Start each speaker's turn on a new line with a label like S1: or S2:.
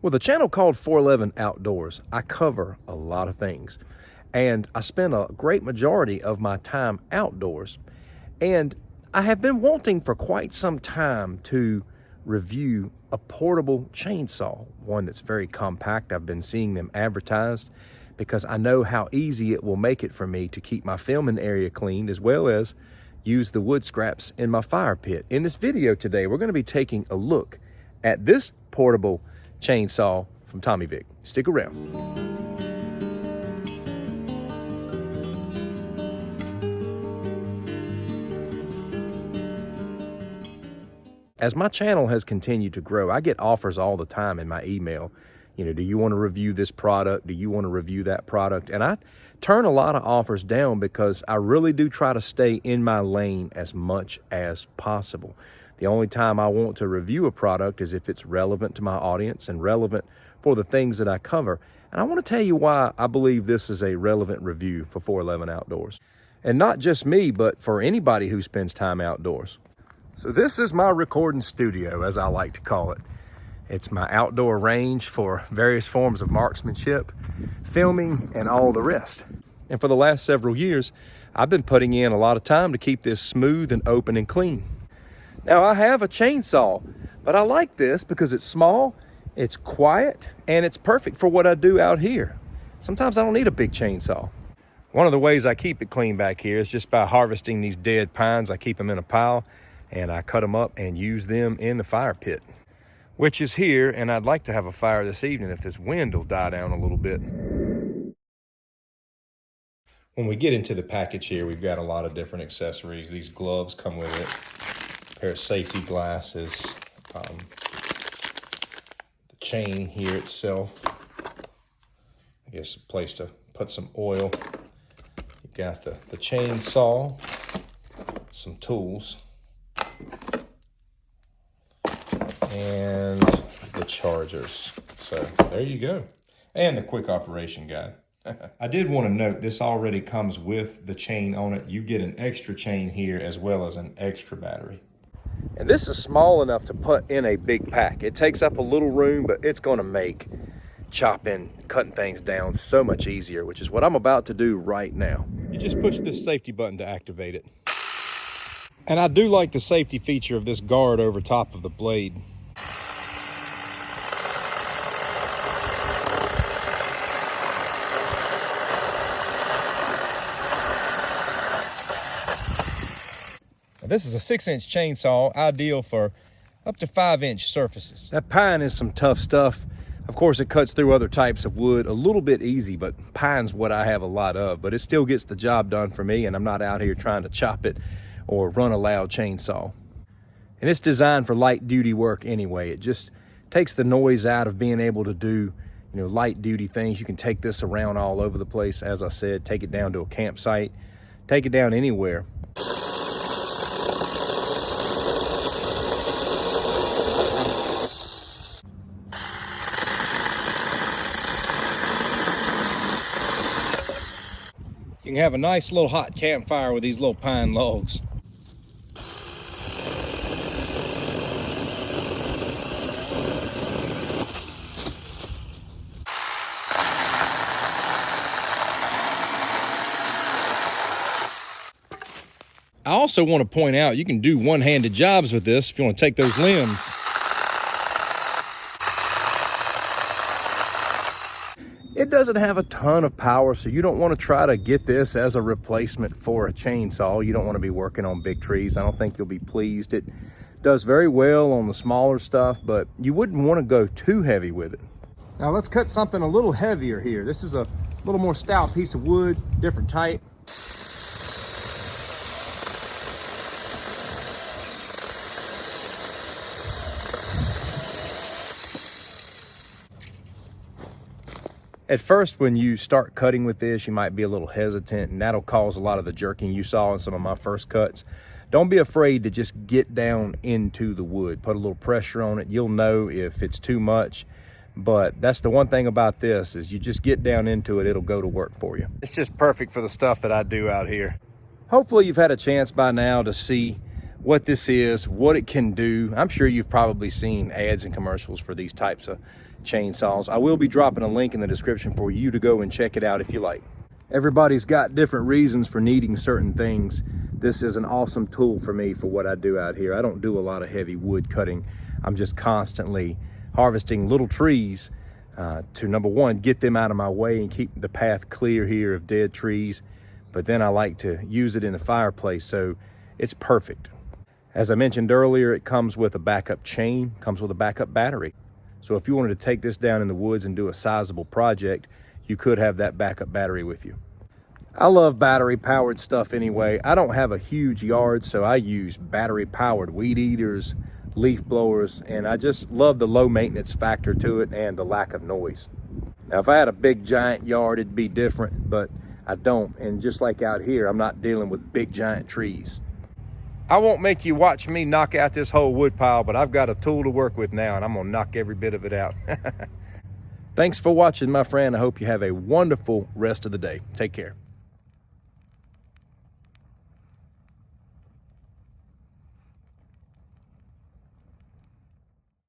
S1: With a channel called 411 Outdoors, I cover a lot of things, and I spend a great majority of my time outdoors. And I have been wanting for quite some time to review a portable chainsaw, one that's very compact. I've been seeing them advertised because I know how easy it will make it for me to keep my filming area clean, as well as use the wood scraps in my fire pit. In this video today, we're going to be taking a look at this portable chainsaw from Tomyvic. Stick around. As my channel has continued to grow, I get offers all the time in my email. You know, do you want to review this product? Do you want to review that product? And I turn a lot of offers down because I really do try to stay in my lane as much as possible. The only time I want to review a product is if it's relevant to my audience and relevant for the things that I cover. And I want to tell you why I believe this is a relevant review for 411 Outdoors. And not just me, but for anybody who spends time outdoors. So this is my recording studio, as I like to call it. It's my outdoor range for various forms of marksmanship, filming, and all the rest. And for the last several years, I've been putting in a lot of time to keep this smooth and open and clean. Now, I have a chainsaw, but I like this because it's small, it's quiet, and it's perfect for what I do out here. Sometimes I don't need a big chainsaw. One of the ways I keep it clean back here is just by harvesting these dead pines. I keep them in a pile, and I cut them up and use them in the fire pit, which is here, and I'd like to have a fire this evening if this wind will die down a little bit. When we get into the package here, we've got a lot of different accessories. These gloves come with it, a pair of safety glasses, the chain here itself, I guess a place to put some oil. You've got the chainsaw, some tools, and the chargers. So there you go. And the quick operation guide. I did want to note this already comes with the chain on it. You get an extra chain here as well as an extra battery. And this is small enough to put in a big pack. It takes up a little room, but it's going to make chopping, cutting things down so much easier, which is what I'm about to do right now. You just push this safety button to activate it. And I do like the safety feature of this guard over top of the blade. This is a 6-inch chainsaw, ideal for up to 5-inch surfaces. That pine is some tough stuff. Of course, it cuts through other types of wood a little bit easy, but pine's what I have a lot of. But it still gets the job done for me, and I'm not out here trying to chop it or run a loud chainsaw. And it's designed for light duty work anyway. It just takes the noise out of being able to do, you know, light duty things. You can take this around all over the place. As I said, take it down to a campsite, take it down anywhere. You can have a nice little hot campfire with these little pine logs. I also want to point out you can do one-handed jobs with this if you want to take those limbs. It doesn't have a ton of power, so you don't want to try to get this as a replacement for a chainsaw. You don't want to be working on big trees. I don't think you'll be pleased. It does very well on the smaller stuff, but you wouldn't want to go too heavy with it. Now let's cut something a little heavier here. This is a little more stout piece of wood, different type. At first, when you start cutting with this, you might be a little hesitant, and that'll cause a lot of the jerking you saw in some of my first cuts. Don't be afraid to just get down into the wood. Put a little pressure on it. You'll know if it's too much, but that's the one thing about this is you just get down into it, it'll go to work for you. It's just perfect for the stuff that I do out here. Hopefully you've had a chance by now to see what this is, what it can do. I'm sure you've probably seen ads and commercials for these types of chainsaws. I will be dropping a link in the description for you to go and check it out if you like. Everybody's got different reasons for needing certain things. This is an awesome tool for me for what I do out here. I don't do a lot of heavy wood cutting. I'm just constantly harvesting little trees to, number one, get them out of my way and keep the path clear here of dead trees. But then I like to use it in the fireplace, so it's perfect. As I mentioned earlier, it comes with a backup chain, comes with a backup battery. So if you wanted to take this down in the woods and do a sizable project, you could have that backup battery with you. I love battery powered stuff anyway. I don't have a huge yard, so I use battery powered weed eaters, leaf blowers, and I just love the low maintenance factor to it and the lack of noise. Now, if I had a big giant yard, it'd be different, but I don't. And just like out here, I'm not dealing with big giant trees. I won't make you watch me knock out this whole wood pile, but I've got a tool to work with now, and I'm gonna knock every bit of it out. Thanks for watching, my friend. I hope you have a wonderful rest of the day. Take care.